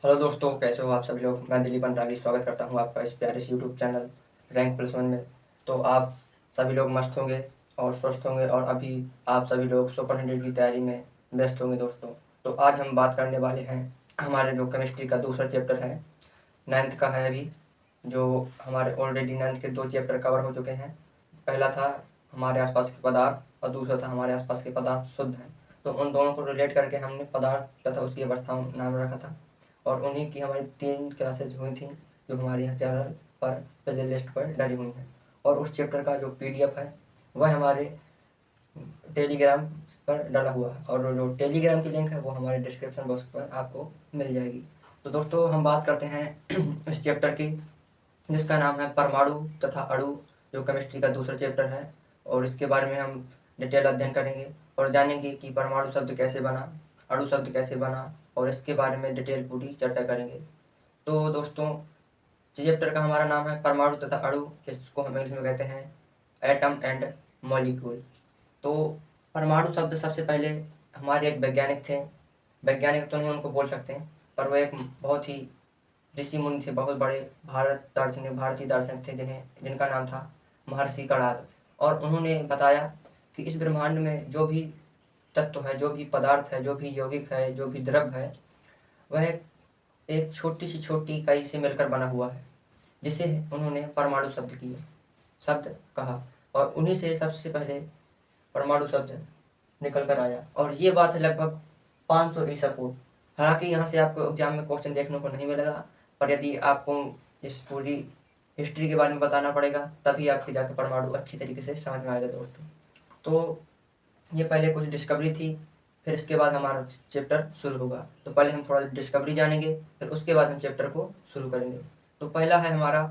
Hello दोस्तों, कैसे हो आप सभी लोग। मैं दिलीप अंतराली स्वागत करता हूं आपका इस प्यारे से YouTube channel rank plus one में। तो आप सभी लोग मस्त होंगे और स्वस्थ होंगे और अभी आप सभी लोग सुपर 100 की तैयारी में व्यस्त होंगे दोस्तों। तो आज हम बात करने वाले हैं हमारे जो केमिस्ट्री का दूसरा चैप्टर है, 9th का है अभी, जो हमारे ऑलरेडी 9th के 2 चैप्टर कवर हो चुके हैं। पहला था हमारे आसपास के पदार्थ और दूसरा था हमारे आसपास के पदार्थ शुद्ध हैं। तो उन दोनों को रिलेट करके हमने पदार्थ तथा उसकी अवस्थाओं नाम रखा था और उन्हीं की हमारी 3 क्लासेज हुई थी जो हमारे यहाँ चैनल पर प्ले लिस्ट पर डाली हुई हैं। और उस चैप्टर का जो PDF है वह हमारे टेलीग्राम पर डाला हुआ है और जो टेलीग्राम की लिंक है वो हमारे डिस्क्रिप्शन बॉक्स पर आपको मिल जाएगी। तो दोस्तों हम बात करते हैं इस चैप्टर की, जिसका नाम है परमाणु तथा अणु, जो केमिस्ट्री का दूसरा चैप्टर है। और इसके बारे में हम डिटेल अध्ययन करेंगे और जानेंगे कि परमाणु शब्द कैसे बना, अणु शब्द कैसे बना, और इसके बारे में डिटेल पूरी चर्चा करेंगे। तो दोस्तों चैप्टर का हमारा नाम है परमाणु तथा अणु, जिसको हम इंग्लिश में कहते हैं एटम एंड मॉलिक्यूल। तो परमाणु शब्द सबसे पहले हमारे एक वैज्ञानिक थे, वैज्ञानिक तो नहीं उनको बोल सकते, पर वो एक बहुत ही ऋषि मुनि थे, बहुत बड़े भारतीय दार्शनिक थे जिनका नाम था महर्षि कणाद। और उन्होंने बताया कि इस ब्रह्मांड में जो भी तत्व है, जो भी पदार्थ है, जो भी यौगिक है, जो भी द्रव्य है, वह एक छोटी सी छोटी इकाई से मिलकर बना हुआ है, जिसे उन्होंने परमाणु शब्द कहा। और उन्हीं से सबसे पहले परमाणु शब्द निकल कर आया और ये बात है लगभग 500 ईसा पूर्व। हालांकि यहाँ से आपको एग्जाम में क्वेश्चन देखने को नहीं मिलेगा, पर यदि आपको इस पूरी हिस्ट्री के बारे में बताना पड़ेगा तभी आपके जाकर परमाणु अच्छी तरीके से समझ में आएगा दोस्तों। तो ये पहले कुछ डिस्कवरी थी, फिर इसके बाद हमारा चैप्टर शुरू होगा। तो पहले हम थोड़ा डिस्कवरी जानेंगे, फिर उसके बाद हम चैप्टर को शुरू करेंगे। तो पहला है हमारा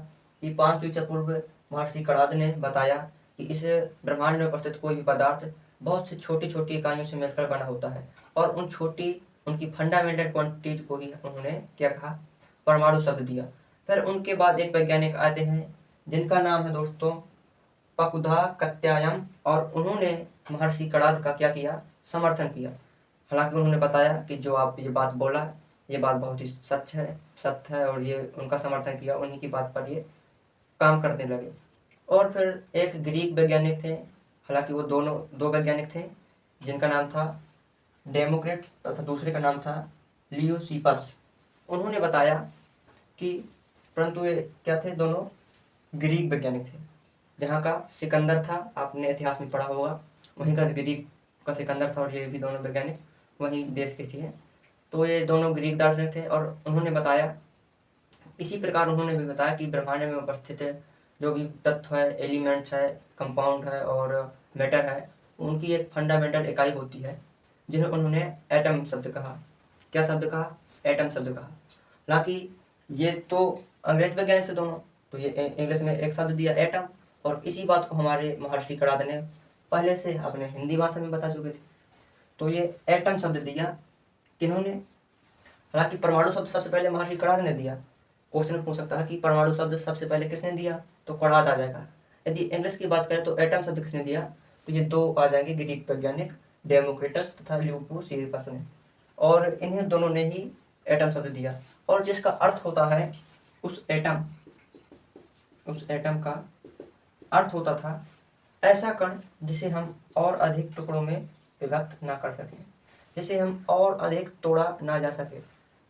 कि 500 ईसा पूर्व महर्षि कणाद ने बताया कि इस ब्रह्मांड में उपस्थित कोई भी पदार्थ बहुत सी छोटी छोटी इकाइयों से मिलकर बना होता है और उनकी फंडामेंटल क्वांटिटीज को ही उन्होंने क्या कहा, परमाणु शब्द दिया। फिर उनके बाद एक वैज्ञानिक आते हैं जिनका नाम है दोस्तों पकुधा कत्यायन, और उन्होंने महर्षि कणाद का क्या किया, समर्थन किया। हालांकि उन्होंने बताया कि जो आप ये बात बोला ये बात बहुत ही सत्य है और ये उनका समर्थन किया, उन्हीं की बात पर ये काम करने लगे। और फिर एक ग्रीक वैज्ञानिक थे, हालांकि वो दो वैज्ञानिक थे, जिनका नाम था डेमोक्रिटस तथा दूसरे का नाम था लियोसिपस। उन्होंने बताया कि, परंतु ये क्या थे, दोनों ग्रीक वैज्ञानिक थे। जहाँ का सिकंदर था, आपने इतिहास में पढ़ा होगा, वहीं का ग्रीक का सिकंदर था और ये भी दोनों वैज्ञानिक वहीं देश के थे। तो ये दोनों ग्रीक दार्शनिक थे और उन्होंने बताया, इसी प्रकार उन्होंने भी बताया कि ब्रह्मांड में उपस्थित जो भी तत्व है, एलिमेंट्स है, कंपाउंड है और मैटर है, उनकी एक फंडामेंटल इकाई होती है जिन्हें उन्होंने एटम शब्द कहा। क्या शब्द कहा? एटम शब्द कहा। हालांकि ये तो अंग्रेज वैज्ञानिक थे दोनों, तो ये इंग्लिश में एक शब्द दिया एटम, और इसी बात को हमारे महर्षि कणाद ने पहले से अपने हिंदी भाषा में बता चुके थे। तो ये एटम शब्द दिया किन्होंने? हालांकि परमाणु शब्द सबसे पहले महर्षि कणाद ने दिया। क्वेश्चन पूछ सकता है कि परमाणु शब्द सबसे पहले किसने दिया, तो कणाद आ जाएगा। यदि इंग्लिश की बात करें तो एटम शब्द किसने दिया, तो ये दो आ जाएंगे, ग्रीक वैज्ञानिक डेमोक्रिटस तथा लियोसिपस ने, और इन्हें दोनों ने ही एटम शब्द दिया। और जिसका अर्थ होता है उस एटम का अर्थ होता था ऐसा कण जिसे हम और अधिक टुकड़ों में विभक्त ना कर सकें, जिसे हम और अधिक तोड़ा ना जा सके।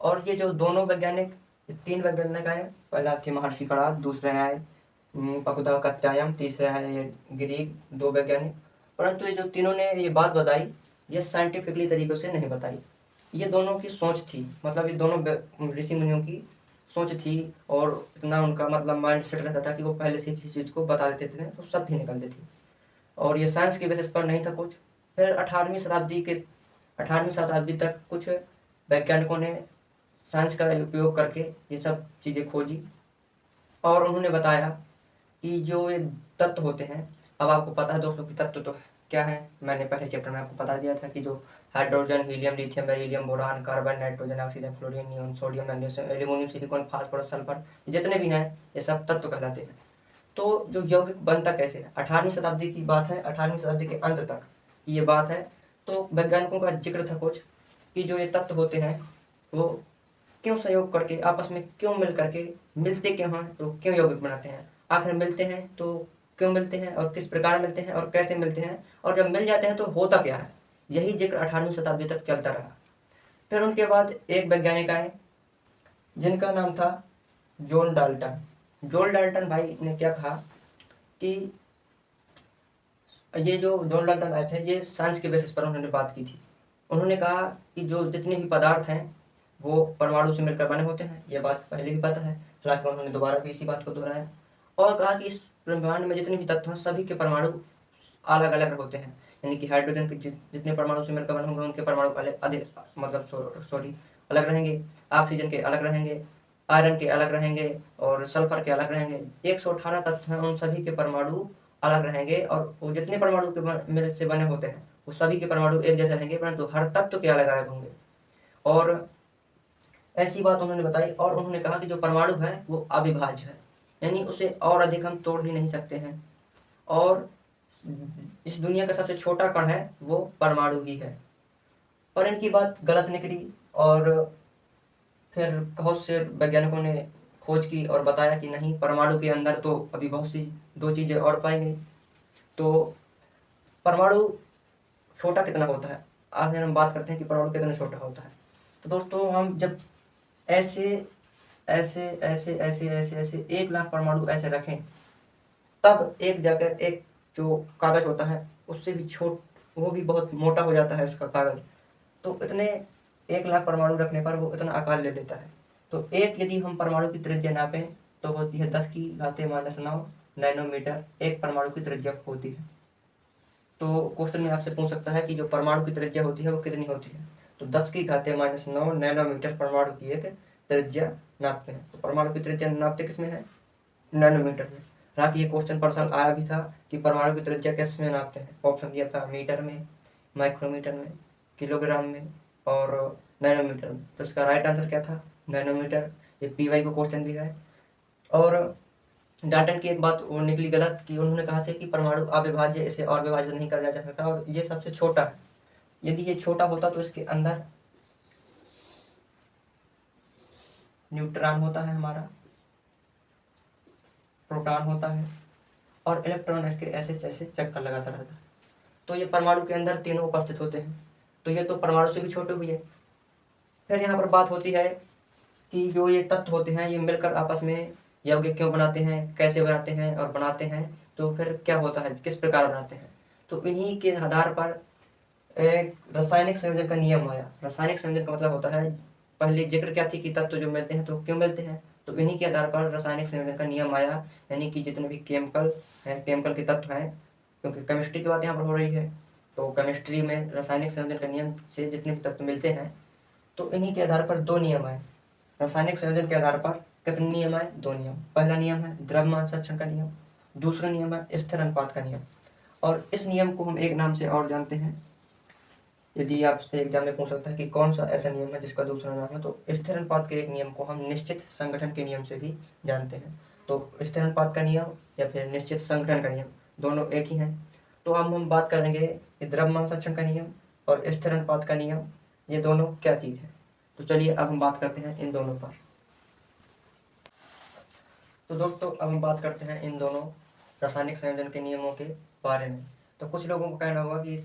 और ये जो दोनों वैज्ञानिक, 3 वैज्ञानिक आए, पहला थे महर्षि कणाद, दूसरे आए पकुधा कत्यायन, तीसरे आए ये ग्रीक 2 वैज्ञानिक। परंतु ये जो तीनों ने ये बात बताई, ये साइंटिफिकली तरीकों से नहीं बताई। ये दोनों की सोच थी, मतलब ये दोनों ऋषि मुनियों की सोच थी और इतना उनका मतलब माइंड सेट रहता था कि वो पहले से किसी चीज़ को बता देते थे तो सत्य ही निकलती थी, और ये साइंस के बेसिस पर नहीं था कुछ। फिर 18वीं शताब्दी तक कुछ वैज्ञानिकों ने साइंस का उपयोग करके ये सब चीज़ें खोजी और उन्होंने बताया कि जो ये तत्व होते हैं, अब आपको पता है दोस्तों कि तत्व तो क्या है, मैंने पहले चैप्टर में आपको बता दिया था कि जो hydrogen, helium, lithium, beryllium, boron, carbon, nitrogen, oxygen, fluorine, neon, sodium, magnesium, aluminium, silicon, phosphorus, sulphur, जितने भी हैं ये सब तत्व कहलाते हैं। तो जो यौगिक बनता कैसे है, 18वीं शताब्दी की बात है, 18वीं शताब्दी के अंत तक की ये बात है। तो वैज्ञानिकों का जिक्र था कुछ कि जो ये तत्व होते हैं वो क्यों सहयोग करके आपस में क्यों मिल करके मिलते क्यों हैं, तो क्यों यौगिक बनाते हैं, आखिर मिलते हैं तो क्यों मिलते हैं और किस प्रकार मिलते हैं और कैसे मिलते हैं, और जब मिल जाते हैं तो होता क्या है। यही जिक्र 18वीं शताब्दी तक चलता रहा। फिर उनके बाद एक वैज्ञानिक आए जिनका नाम था जॉन डाल्टन। जॉन डाल्टन भाई ने क्या कहा कि ये जो जॉन डाल्टन आए थे, ये साइंस के बेसिस पर उन्होंने बात की थी। उन्होंने कहा कि जो जितने भी पदार्थ हैं वो परमाणु से मिलकर बने होते हैं। ये बात पहले भी पता है, हालांकि उन्होंने दोबारा भी इसी बात को दोहराया और कहा कि इस ब्रह्मांड में जितने भी तत्व हैं सभी के परमाणु अलग अलग होते हैं। यानी कि हाइड्रोजन के जितने परमाणु से मिलकर बने होंगे उनके परमाणु अलग अधिक मतलब सॉरी अलग रहेंगे, ऑक्सीजन के अलग रहेंगे, आयरन के अलग रहेंगे और सल्फर के अलग रहेंगे। 118 तत्व हैं, उन सभी के परमाणु अलग रहेंगे और वो जितने परमाणु के मिल से बने होते हैं वो सभी के परमाणु एक जैसे रहेंगे, परंतु हर तत्व के अलग अलग होंगे। और ऐसी बात उन्होंने बताई और उन्होंने कहा कि जो परमाणु है वो अविभाज्य है, यानी उसे और अधिक हम तोड़ ही नहीं सकते हैं। और इस दुनिया का सबसे छोटा कण है वो परमाणु ही है। पर इनकी बात गलत निकली और फिर बहुत से वैज्ञानिकों ने खोज की और बताया कि नहीं, परमाणु के अंदर तो अभी बहुत सी दो चीज़ें और पाई गई। तो परमाणु छोटा कितना होता है, आज हम बात करते हैं कि परमाणु कितना छोटा होता है। तो दोस्तों हम जब ऐसे ऐसे ऐसे ऐसे ऐसे ऐसे 1 लाख परमाणु ऐसे रखें तब एक जाकर एक जो कागज होता है उससे भी वो भी बहुत मोटा हो जाता है उसका कागज। तो इतने 1 लाख परमाणु रखने पर वो इतना आकार ले लेता है। तो एक यदि हम परमाणु की त्रिज्या नापें तो होती है 10⁻⁹ नैनोमीटर, एक परमाणु की त्रिज्या होती है। तो क्वेश्चन में आपसे पूछ सकता है कि जो परमाणु की त्रिज्या होती है वो कितनी होती है, तो 10⁻⁹ नैनोमीटर परमाणु की एक त्रिज्या नापते हैं। तो परमाणु की त्रिज्या नापते किसमें है, नैनोमीटर में। हालांकि ये क्वेश्चन परसल आया भी था कि परमाणु की त्रिज्या किस में नापते हैं, ऑप्शन दिया था मीटर में, माइक्रोमीटर में, किलोग्राम में और नैनोमीटर में। तो इसका राइट आंसर क्या था, नैनोमीटर। ये पीवाई को क्वेश्चन भी है। और डाल्टन की एक बात वो निकली गलत कि उन्होंने कहा था कि परमाणु अविभाज्य, इसे और विभाजन नहीं किया जा सकता और ये सबसे छोटा है। यदि ये छोटा होता तो इसके अंदर न्यूट्रॉन होता है, हमारा प्रोटॉन होता है और इलेक्ट्रॉन इसके ऐसे ऐसे चक्कर लगाता रहता है। तो ये परमाणु के अंदर तीनों उपस्थित होते हैं। तो ये तो परमाणु से भी छोटे हुए। फिर यहाँ पर बात होती है कि जो ये तत्व होते हैं ये मिलकर आपस में यौगिक क्यों बनाते हैं, कैसे बनाते हैं और बनाते हैं तो फिर क्या होता है, किस प्रकार बनाते हैं। तो इन्हीं के आधार पर एक रासायनिक संयोजन का नियम आया। रासायनिक संयोजन का मतलब होता है, पहले जिक्र क्या थी कि तत्व जो मिलते हैं तो क्यों मिलते हैं, तो इन्हीं के आधार पर रासायनिक संयोजन का नियम आया। यानी कि जितने भी केमिकल हैं, केमिकल के तत्व हैं, क्योंकि केमिस्ट्री की बात यहाँ पर हो रही है, तो केमिस्ट्री में रासायनिक संयोजन का नियम से जितने भी तत्व मिलते हैं तो इन्हीं के आधार पर 2 नियम आए। रासायनिक संयोजन के आधार पर कितने नियम आए, 2 नियम। पहला नियम है द्रव्यमान संरक्षण का नियम, दूसरा नियम है स्थिर अनुपात का नियम। और इस नियम को हम एक नाम से और जानते हैं, यदि आपसे एग्जाम में पूछ सकता है कि कौन सा ऐसा नियम है जिसका दूसरा नाम है, तो स्थिर अनुपात के एक नियम को हम निश्चित संगठन के नियम से भी जानते हैं। तो स्थिर अनुपात का नियम या फिर निश्चित संगठन का नियम दोनों एक ही हैं। तो हम बात करेंगे कि द्रव्यमान संरक्षण का नियम और स्थिर अनुपात का नियम ये दोनों क्या चीज़ है। तो चलिए अब हम बात करते हैं इन दोनों पर। तो दोस्तों अब हम बात करते हैं इन दोनों रासायनिक संयोजन के नियमों के बारे में। तो कुछ लोगों को कहना होगा कि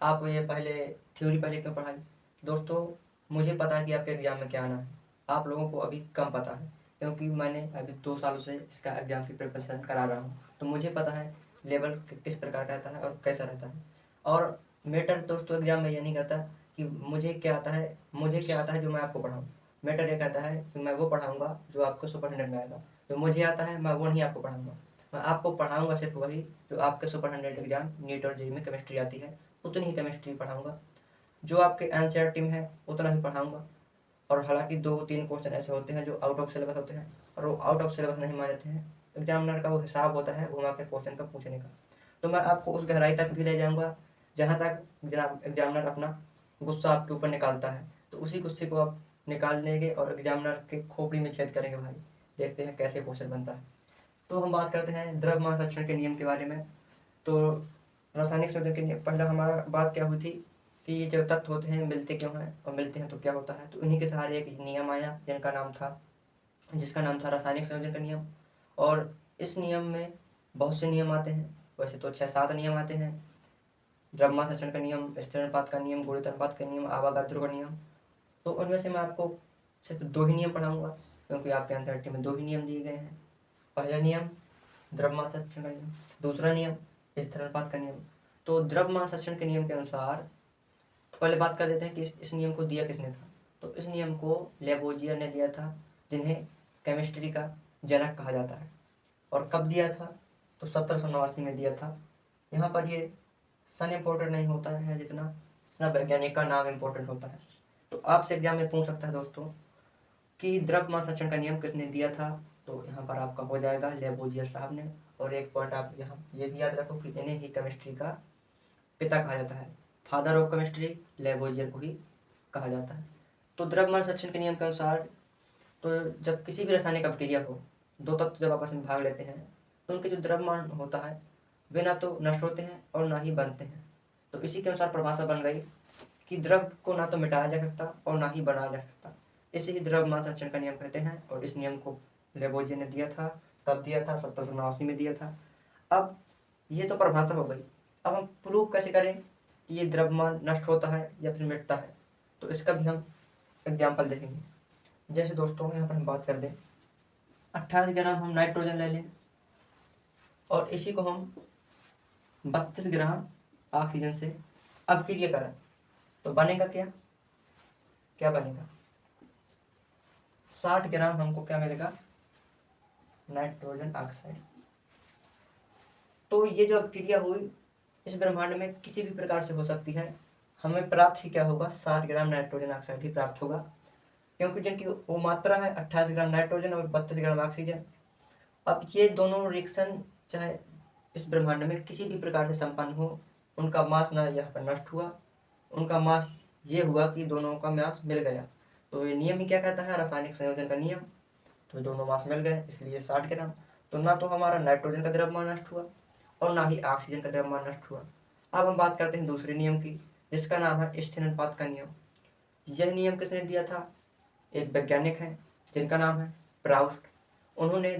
आप ये पहले थ्योरी पहले क्यों पढ़ाई। दोस्तों मुझे पता है कि आपके एग्ज़ाम में क्या आना है, आप लोगों को अभी कम पता है, क्योंकि मैंने अभी 2 सालों से इसका एग्ज़ाम की प्रिपरेशन करा रहा हूँ। तो मुझे पता है लेवल किस प्रकार का रहता है और कैसा रहता है। और मैटर दोस्तों एग्ज़ाम में ये नहीं करता कि मुझे क्या आता है जो मैं आपको पढ़ाऊँ। मैटर ये कहता है कि मैं वो पढ़ाऊँगा जो आपको सुपर 100 में आएगा। जो मुझे आता है मैं वो नहीं आपको पढ़ाऊँगा, मैं आपको पढ़ाऊँगा सिर्फ वही जो आपके सुपर 100 एग्जाम नीट और जेईई में केमिस्ट्री आती है, उतनी ही केमिस्ट्री पढ़ाऊँगा। जो आपके एनसीईआरटी में है उतना ही पढ़ाऊँगा। और हालांकि 2-3 क्वेश्चन ऐसे होते हैं जो आउट ऑफ सिलेबस होते हैं और वो आउट ऑफ सिलेबस नहीं मान जाते हैं। एग्जामिनर का वो हिसाब होता है घुमा के क्वेश्चन का पूछने का। तो मैं आपको उस गहराई तक भी ले जाऊँगा जहाँ तक जनाब एग्जामिनर अपना गुस्सा आपके ऊपर निकालता है। तो उसी गुस्से को आप निकाल लेंगे और एग्जामिनर के खोपड़ी में छेद करेंगे भाई। देखते हैं कैसे क्वेश्चन बनता है। तो हम बात करते हैं द्रव्यमान संरक्षण के नियम के बारे में। तो रासायनिक संयोजन के नियम, पहला हमारा बात क्या हुई थी कि ये जो तत्व होते हैं मिलते क्यों हैं और मिलते हैं तो क्या होता है। तो इन्हीं के सहारे एक नियम आया जिसका नाम था रासायनिक संयोजन का नियम। और इस नियम में बहुत से नियम आते हैं, वैसे तो 6-7 नियम आते हैं। द्रव्यमान का नियम, स्थिर अनुपात का नियम, गुणित अनुपात का नियम, आवागाद्रो का नियम। तो उनमें से मैं आपको सिर्फ 2 ही नियम पढ़ाऊंगा, क्योंकि आपके एनसीईआरटी में 2 ही नियम दिए गए हैं। पहला नियम द्रव्यमान संरक्षण का नियम, दूसरा नियम स्थिर अनुपात का नियम। तो द्रव्यमान संरक्षण के नियम के अनुसार तो पहले बात कर लेते हैं कि इस नियम को दिया किसने था। तो इस नियम को लेबोजियर ने दिया था, जिन्हें केमिस्ट्री का जनक कहा जाता है। और कब दिया था, तो 1789 में दिया था। यहाँ पर ये सन इम्पोर्टेंट नहीं होता है जितना वैज्ञानिक का नाम इम्पोर्टेंट होता है। तो आपसे एग्जाम में पूछ सकता है दोस्तों कि द्रव्यमान संरक्षण का नियम किसने दिया था। तो यहाँ पर आपका हो जाएगा लेबोजियर साहब ने। और एक पॉइंट आप यहाँ ये भी याद रखो कि इन्हें ही केमिस्ट्री का पिता कहा जाता है, फादर ऑफ केमिस्ट्री लेबोजियर को ही कहा जाता है। तो द्रव्यमान संरक्षण के नियम के अनुसार तो जब किसी भी रासायनिक अभिक्रिया हो, 2 तत्व जब आपस में भाग लेते हैं तो उनके जो द्रव्यमान होता है वे ना तो नष्ट होते हैं और ना ही बनते हैं। तो इसी के अनुसार परिभाषा बन गई कि द्रव को ना तो मिटाया जा सकता और ना ही बढ़ाया जा सकता। इसे ही द्रव्यमान संरक्षण का नियम कहते हैं। और इस नियम को लेबोजियर ने दिया था। कब दिया था, 1789 में दिया था। अब ये तो परिभाषा हो गई। अब हम प्रूव कैसे करें कि ये द्रव्यमान नष्ट होता है या फिर मिटता है। तो इसका भी हम एग्जाम्पल देखेंगे। जैसे दोस्तों यहाँ पर हम बात कर दें, 28 ग्राम हम नाइट्रोजन ले लें और इसी को हम 32 ग्राम ऑक्सीजन से अभिक्रिया करें तो बनेगा क्या बनेगा, 60 ग्राम हमको क्या मिलेगा, नाइट्रोजन ऑक्साइड। तो ये जो अभिक्रिया हुई इस ब्रह्मांड में किसी भी प्रकार से हो सकती है, हमें प्राप्त ही क्या होगा, 60 ग्राम नाइट्रोजन ऑक्साइड ही प्राप्त होगा, क्योंकि जिनकी वो मात्रा है 28 ग्राम नाइट्रोजन और 32 ग्राम ऑक्सीजन। अब ये दोनों रिएक्शन चाहे इस ब्रह्मांड में किसी भी प्रकार से संपन्न हो, उनका मास ना यहाँ पर नष्ट हुआ, उनका मास ये हुआ कि दोनों का मास मिल गया। तो ये नियम ही क्या कहता है, रासायनिक संयोजन का नियम। तो दोनों मास मिल गए इसलिए 60 ग्राम। तो ना तो हमारा नाइट्रोजन का द्रव्यमान नष्ट हुआ और ना ही ऑक्सीजन का द्रव्यमान नष्ट हुआ। अब हम बात करते हैं दूसरे नियम की, जिसका नाम है स्थिर अनुपात का नियम। यह नियम किसने दिया था, एक वैज्ञानिक है जिनका नाम है प्राउस्ट। उन्होंने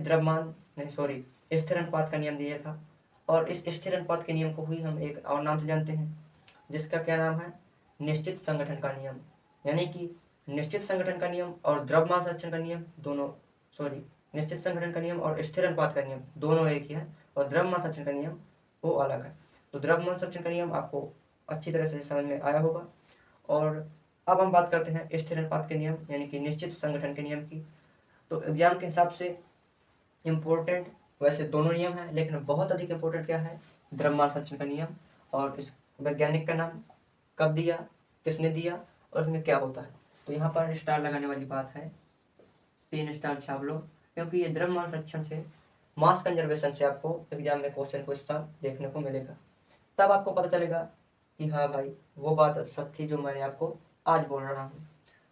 स्थिर अनुपात का नियम दिया था। और इस स्थिर अनुपात के नियम को ही हम एक और नाम से जानते हैं, जिसका क्या नाम है, निश्चित संगठन का नियम। यानी कि निश्चित संगठन का नियम और द्रव्यमान संरक्षण का नियम निश्चित संगठन का नियम और स्थिर अनुपात का नियम दोनों एक ही है, और द्रव्यमान संरक्षण का नियम वो अलग है। तो द्रव्यमान संरक्षण का नियम आपको अच्छी तरह से समझ में आया होगा। और अब हम बात करते हैं स्थिर अनुपात के नियम यानी कि निश्चित संगठन के नियम की। तो एग्जाम के हिसाब से इम्पोर्टेंट वैसे दोनों नियम हैं, लेकिन बहुत अधिक इम्पोर्टेंट क्या है, द्रव्यमान संरक्षण का नियम। और इस वैज्ञानिक का नाम, कब दिया, किसने दिया और इसमें क्या होता है। तो यहाँ पर स्टार लगाने वाली बात है, 3 स्टार छाप लो, क्योंकि ये द्रव्यमान संरक्षण से, मास कंजर्वेशन से आपको एग्जाम में क्वेश्चन को इस साल देखने को मिलेगा। तब आपको पता चलेगा कि हाँ भाई वो बात सच थी जो मैंने आपको आज बोल रहा हूँ।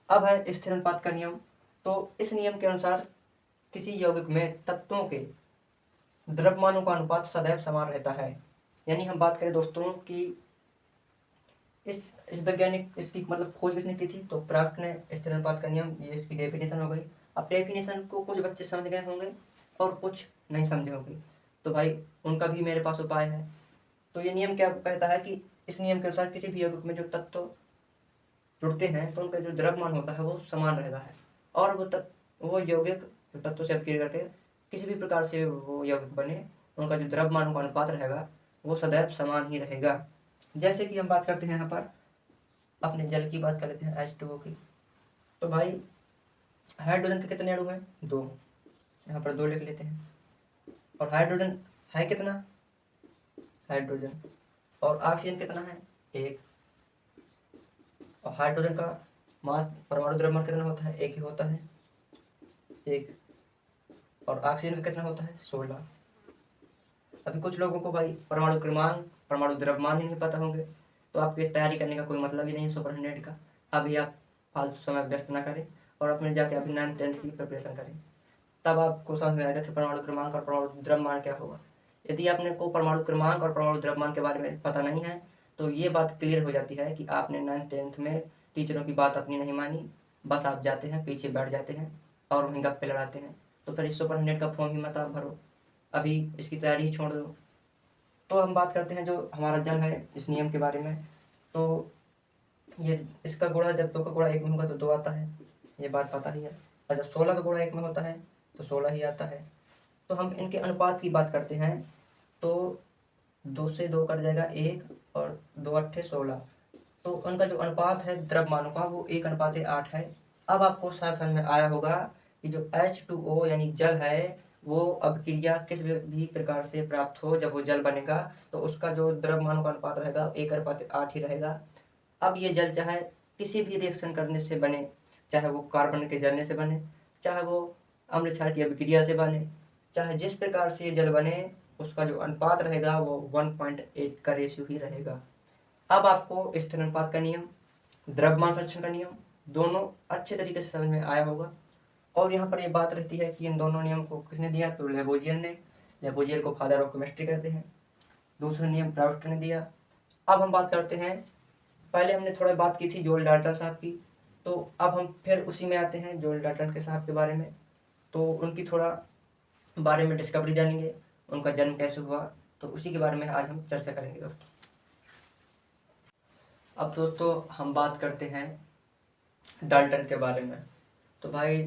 अब है स्थिर अनुपात का नियम। तो इस नियम के अनुसार किसी यौगिक में तत्वों के द्रव्यमानों का अनुपात सदैव समान रहता है। यानी हम बात करें दोस्तों कि इस वैज्ञानिक इसकी मतलब खोज किसने की थी, तो प्राउस्ट ने स्थिर अनुपात का नियम, ये इसकी डेफिनेशन हो गई। अब डेफिनेशन को कुछ बच्चे समझ गए होंगे और कुछ नहीं समझे होंगे, तो भाई उनका भी मेरे पास उपाय है। तो ये नियम क्या कहता है कि इस नियम के अनुसार किसी भी यौगिक में जो तत्व जुड़ते हैं तो उनका जो द्रव्यमान होता है वो समान रहता है, और वो यौगिक जो तत्व से अपक्रिया करके किसी भी प्रकार से वो यौगिक बने, उनका जो द्रव्यमान का अनुपात रहेगा वो सदैव समान ही रहेगा। जैसे कि हम बात करते हैं यहाँ पर अपने जल की बात कर लेते हैं, H2O की। तो भाई हाइड्रोजन के कितने अणु हैं, 2, यहाँ पर 2 लिख लेते हैं। और हाइड्रोजन है कितना, हाइड्रोजन, और ऑक्सीजन कितना है, 1। और हाइड्रोजन का मास परमाणु द्रव्यमान कितना होता है, 1 ही होता है, 1। और ऑक्सीजन का कितना होता है, 16। अभी कुछ लोगों को भाई परमाणु क्रमांक, परमाणु द्रव्यमान ही नहीं पता होंगे, तो आपकी तैयारी करने का कोई मतलब ही नहीं सुपर 100 का। अभी आप फालतू समय व्यस्त ना करें और अपने जाके अभी 9th 10th की प्रिपरेशन करें, तब आपको समझ में आएगा कि परमाणु क्रमांक और परमाणु द्रव्यमान क्या होगा। यदि आपने को परमाणु क्रमांक और परमाणु द्रव्यमान के बारे में पता नहीं है तो ये बात क्लियर हो जाती है कि आपने 9th 10th में टीचरों की बात अपनी नहीं मानी, बस आप जाते हैं पीछे बैठ जाते हैं और वहीं गप्पे लड़ाते हैं। तो फिर इस सुपर 100 का फॉर्म ही मत आप भरो, अभी इसकी तैयारी ही छोड़ दो। तो हम बात करते हैं जो हमारा जल है इस नियम के बारे में। तो ये इसका गुणा जब 2 का गुणा 1 में होगा तो 2 आता है, ये बात पता ही है। और जब 16 का गुणा 1 में होता है तो 16 ही आता है। तो हम इनके अनुपात की बात करते हैं तो 2 से 2 कट जाएगा 1 और 2 अट्ठे 16। तो उनका जो अनुपात है द्रव्यमानों का वो 1:8 है। अब आपको साथ समझ में आया होगा कि जो H2O यानी जल है वो अभिक्रिया किस भी प्रकार से प्राप्त हो, जब वो जल बनेगा तो उसका जो द्रव्यमानों का अनुपात रहेगा 1:8 ही रहेगा। अब ये जल चाहे किसी भी रिएक्शन करने से बने, चाहे वो कार्बन के जलने से बने, चाहे वो अम्ल क्षार की अभिक्रिया से बने, चाहे जिस प्रकार से ये जल बने, उसका जो अनुपात रहेगा वो 1.8 का रेशियो ही रहेगा। अब आपको स्थिर अनुपात का नियम, द्रव्यमान संरक्षण का नियम दोनों अच्छे तरीके से समझ में आया होगा। और यहाँ पर ये बात रहती है कि इन दोनों नियम को किसने दिया, तो लेबोजियर ने। लेबोजियर को फादर ऑफ केमिस्ट्री कहते हैं। दूसरा नियम प्राउस्ट ने दिया। अब हम बात करते हैं, पहले हमने थोड़ा बात की थी जोल डाल्टन साहब की, तो अब हम फिर उसी में आते हैं जोल डाल्टन के साहब के बारे में। तो उनकी थोड़ा बारे में डिस्कवरी जानेंगे, उनका जन्म कैसे हुआ, तो उसी के बारे में आज हम चर्चा करेंगे दोस्तों। अब दोस्तों हम बात करते हैं डाल्टन के बारे में। तो भाई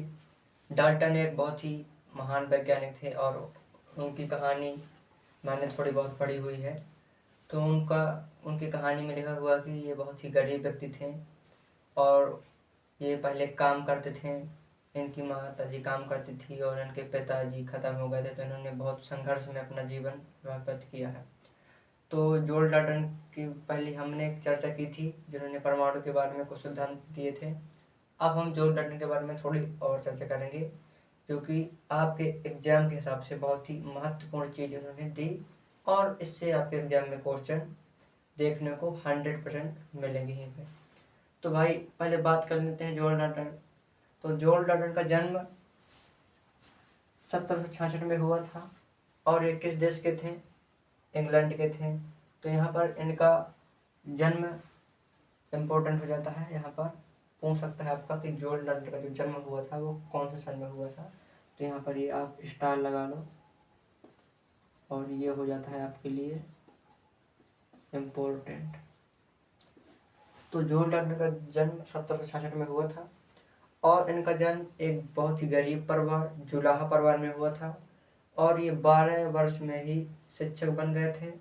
डाल्टन एक बहुत ही महान वैज्ञानिक थे और उनकी कहानी मैंने थोड़ी बहुत पढ़ी हुई है। तो उनकी कहानी में लिखा हुआ कि ये बहुत ही गरीब व्यक्ति थे और ये पहले काम करते थे। इनकी माता जी काम करती थी और इनके पिताजी ख़त्म हो गए थे, तो इन्होंने बहुत संघर्ष में अपना जीवन व्यतीत किया है। तो जोल डाल्टन की पहले हमने एक चर्चा की थी जिन्होंने परमाणु के बारे में कुछ सिद्धांत दिए थे। अब हम जोल डाल्टन के बारे में थोड़ी और चर्चा करेंगे, क्योंकि आपके एग्जाम के हिसाब से बहुत ही महत्वपूर्ण चीज़ उन्होंने दी और इससे आपके एग्जाम में क्वेश्चन देखने को 100% मिलेंगे यहीं पे। तो भाई पहले बात कर लेते हैं जोल डाल्टन। तो जोल डाल्टन का जन्म 1766 में हुआ था और ये किस देश के थे, इंग्लैंड के थे। तो यहाँ पर इनका जन्म इम्पोर्टेंट हो जाता है, यहाँ पर पूछ सकता है आपका कि जोल डाल्टन का जो जन्म हुआ था वो कौन से सन में हुआ था। तो यहाँ पर ये आप स्टार लगा लो और ये हो जाता है आपके लिए इम्पोर्टेंट। तो जोल डाल्टन का जन्म 1766 में हुआ था और इनका जन्म एक बहुत ही गरीब परिवार जुलाहा परिवार में हुआ था और ये 12 वर्ष में ही शिक्षक बन गए थे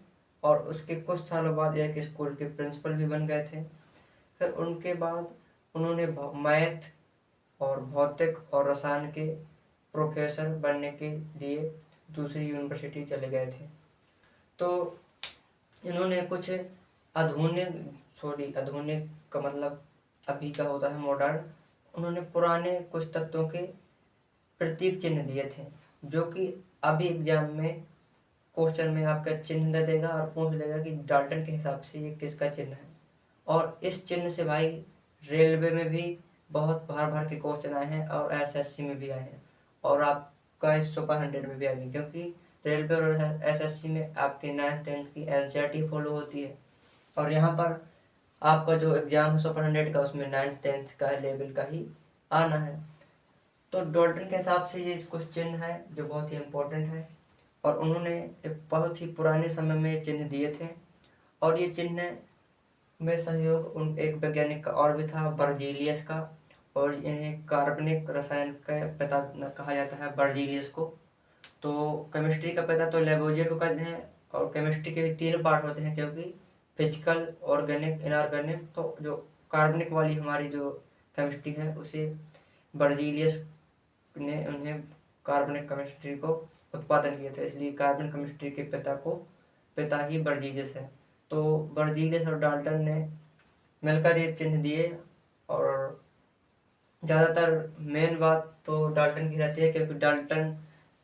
और उसके कुछ सालों बाद एक स्कूल के प्रिंसिपल भी बन गए थे। फिर उनके बाद उन्होंने मैथ और भौतिक और रसायन के प्रोफेसर बनने के लिए दूसरी यूनिवर्सिटी चले गए थे। तो इन्होंने कुछ आधुनिक का मतलब अभी का होता है मॉडर्न, उन्होंने पुराने कुछ तत्वों के प्रतीक चिन्ह दिए थे जो कि अभी एग्जाम में क्वेश्चन में आपका चिन्ह दे देगा और पूछ लेगा कि डाल्टन के हिसाब से ये किसका चिन्ह है। और इस चिन्ह से भाई रेलवे में भी बहुत बार बार के क्वेश्चन आए हैं और एसएससी में भी आए हैं और आपका इस सुपर 100 में भी आएंगे, क्योंकि रेलवे और एसएससी में आपकी 9th 10th की एनसीईआरटी फॉलो होती है और यहाँ पर आपका जो एग्ज़ाम है सुपर 100 का उसमें 9th 10th का लेवल का ही आना है। तो डाल्टन के हिसाब से ये कुछ चिन्ह है जो बहुत ही इम्पोर्टेंट है और उन्होंने एक बहुत ही पुराने समय में ये चिन्ह दिए थे और ये चिन्ह में सहयोग उन एक वैज्ञानिक का और भी था, बर्जीलियस का, और इन्हें कार्बनिक रसायन का पिता कहा जाता है बर्जीलियस को। तो केमिस्ट्री का पिता तो लेबोजियर को कहते हैं और केमिस्ट्री के भी 3 पार्ट होते हैं, क्योंकि फिजिकल, ऑर्गेनिक, इनऑर्गेनिक। तो जो कार्बनिक वाली हमारी जो केमिस्ट्री है उसे बर्जीलियस ने उन्हें कार्बनिक केमिस्ट्री को उत्पादन किया था, इसलिए कार्बन केमिस्ट्री के पिता ही बर्जीलियस है। तो बर्जीलियस और डाल्टन ने मिलकर ये चिन्ह दिए और ज़्यादातर मेन बात तो डाल्टन की रहती है, क्योंकि डाल्टन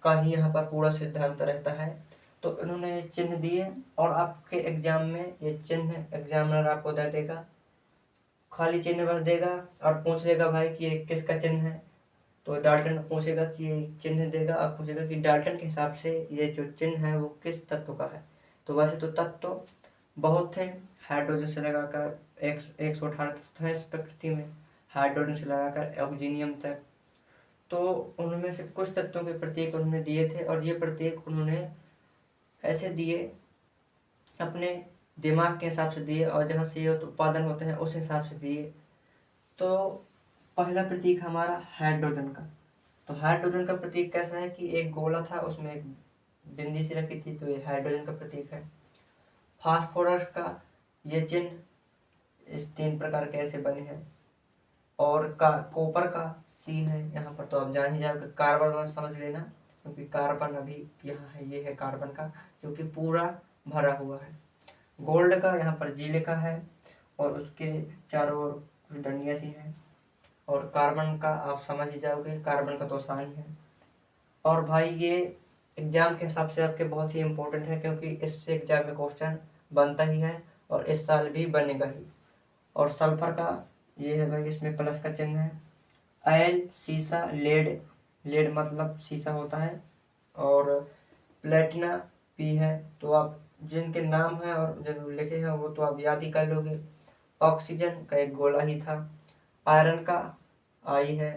का ही यहाँ पर पूरा सिद्धांत रहता है। तो इन्होंने चिन्ह दिए और आपके एग्जाम में ये चिन्ह एग्जामिनर आपको दे देगा, खाली चिन्ह भर देगा और पूछ लेगा भाई कि ये किसका चिन्ह है। तो डाल्टन पूछेगा कि ये चिन्ह देगा, आप पूछेगा कि डाल्टन के हिसाब से ये जो चिन्ह है वो किस तत्व का है। तो वैसे तो तत्व बहुत थे, हाइड्रोजन से लगाकर 118 तत्व है इस प्रकृति में, हाइड्रोजन से लगाकर ऑक्सीनियम तक। तो उनमें से कुछ तत्वों के प्रतीक उन्होंने दिए थे, और ये प्रतीक उन्होंने ऐसे दिए, अपने दिमाग के हिसाब से दिए, और जहाँ से ये उत्पादन होते हैं उस हिसाब से दिए। तो पहला प्रतीक हमारा हाइड्रोजन का। तो हाइड्रोजन का प्रतीक कैसा है कि एक गोला था, उसमें एक बिंदी सी रखी थी, तो ये हाइड्रोजन का प्रतीक है। फास्फोरस का ये चिन्ह इस 3 प्रकार के ऐसे बने हैं। और कॉपर का सी है यहाँ पर, तो आप जान ही जाओगे। कार्बन में समझ लेना, क्योंकि कार्बन अभी यहाँ है, ये है कार्बन का, जो कि पूरा भरा हुआ है। गोल्ड का यहाँ पर जी लिखा है, और उसके चारों ओर कुछ डंडियाँ सी हैं। और कार्बन का आप समझ ही जाओगे, कार्बन का तो आसान ही है। और भाई ये एग्जाम के हिसाब से आपके बहुत ही इम्पोर्टेंट है, क्योंकि इससे एग्जाम में क्वेश्चन बनता ही है, और इस साल भी बनेगा ही। और सल्फर का ये है भाई, इसमें प्लस का चिन्ह है। आयल सीसा, लेड, लेड मतलब सीसा होता है। और प्लेटिना पी है। तो आप जिनके नाम हैं और जो लिखे हैं वो तो आप याद ही कर लोगे। ऑक्सीजन का एक गोला ही था। आयरन का आई है,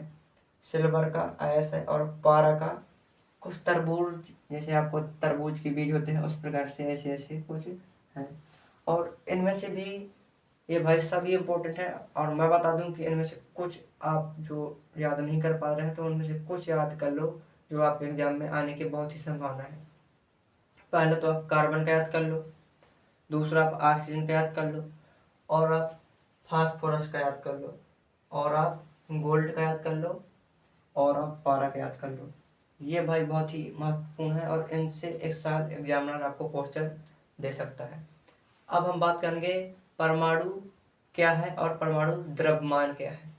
सिल्वर का एस है, और पारा का कुछ तरबूज, जैसे आपको तरबूज के बीज होते हैं उस प्रकार से ऐसे ऐसे कुछ हैं। और इनमें से भी ये भाई सभी इम्पोर्टेंट है। और मैं बता दूं कि इनमें से कुछ आप जो याद नहीं कर पा रहे हैं, तो उनमें से कुछ याद कर लो जो आपके एग्जाम में आने की बहुत ही संभावना है। पहले तो आप कार्बन का याद कर लो, दूसरा आप ऑक्सीजन का याद कर लो, और आप फास्फोरस का याद कर लो, और आप गोल्ड का याद कर लो, और आप पारा का याद कर लो। ये भाई बहुत ही महत्वपूर्ण है, और इनसे इस साल एग्जामिनर आपको क्वेश्चन दे सकता है। अब हम बात करेंगे परमाणु क्या है और परमाणु द्रव्यमान क्या है।